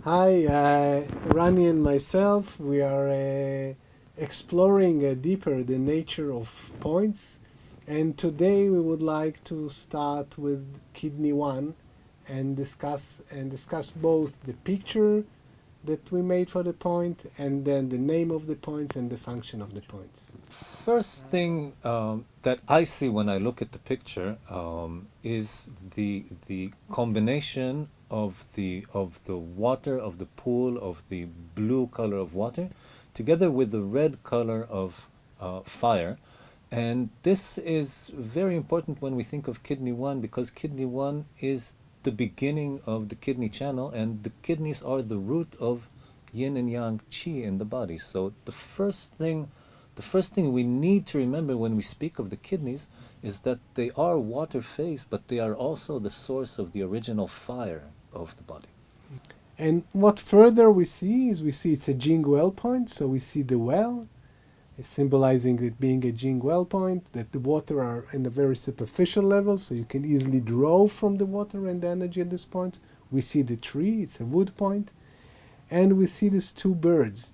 Hi, Rani and myself, we are exploring deeper the nature of points, and today we would like to start with kidney 1 and discuss both the picture that we made for the point and then the name of the points and the function of the points. First thing that I see when I look at the picture is the combination of the water of the pool of the blue color of water, together with the red color of fire, and this is very important when we think of kidney one because kidney one is the beginning of the kidney channel, and the kidneys are the root of yin and yang qi in the body. So the first thing we need to remember when we speak of the kidneys is that they are water phase, but they are also the source of the original fire of the body. And what further we see is it's a Jing well point, so we see the well, symbolizing it being a Jing well point, that the water are in a very superficial level, so you can easily draw from the water and the energy at this point. We see the tree, it's a wood point, and we see these two birds.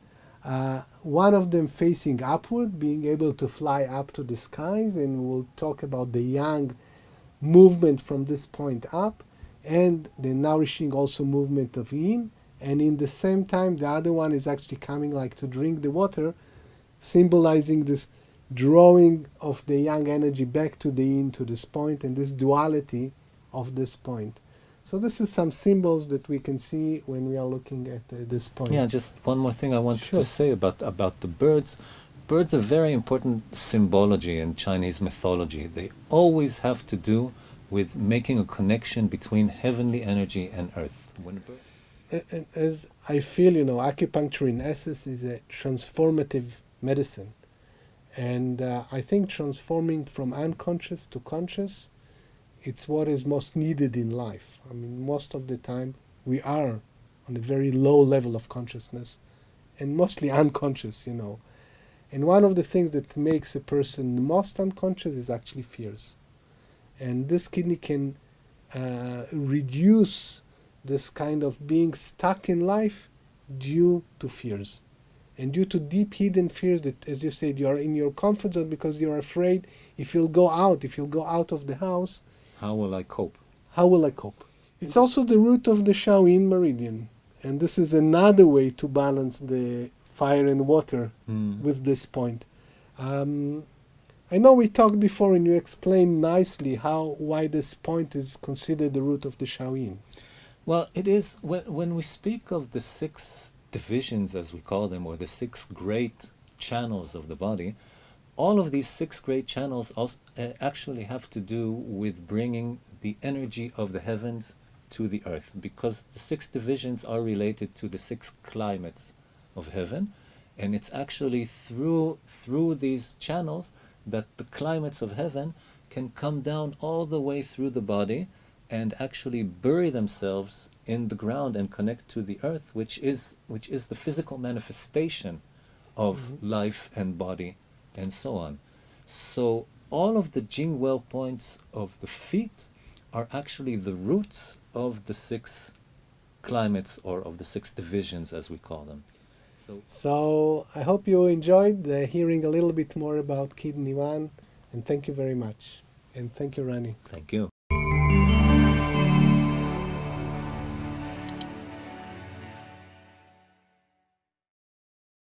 One of them facing upward, being able to fly up to the skies, and we'll talk about the yang movement from this point up, and the nourishing also movement of yin. And in the same time, the other one is actually coming like to drink the water, symbolizing this drawing of the yang energy back to the yin, to this point, and this duality of this point. So this is some symbols that we can see when we are looking at this point. Yeah, just one more thing I wanted Sure. to say about the birds. Birds are very important symbology in Chinese mythology. They always have to do with making a connection between heavenly energy and earth. When a bird As I feel, acupuncture in essence is a transformative medicine. And I think transforming from unconscious to conscious, it's what is most needed in life. I mean, most of the time we are on a very low level of consciousness and mostly unconscious. And one of the things that makes a person most unconscious is actually fears. And this kidney can reduce this kind of being stuck in life due to fears and due to deep hidden fears that, as you said, you are in your comfort zone because you're afraid if you'll go out of the house, how will I cope? how will I cope? It's also the root of the Shaoyin meridian, and this is another way to balance the fire and water with this point. Um, I know we talked before and you explained nicely why this point is considered the root of the Shaoyin. Well, it is when we speak of the six divisions, as we call them, or the six great channels of the body. All of these six great channels also, actually have to do with bringing the energy of the heavens to the earth, because the six divisions are related to the six climates of heaven, and it's actually through these channels that the climates of heaven can come down all the way through the body and actually bury themselves in the ground and connect to the earth, which is the physical manifestation of life and body and so on. So all of the Jing well points of the feet are actually the roots of the six climates, or of the six divisions as we call them. So I hope you enjoyed hearing a little bit more about Kidney One, and thank you very much. And thank you, Rani. Thank you.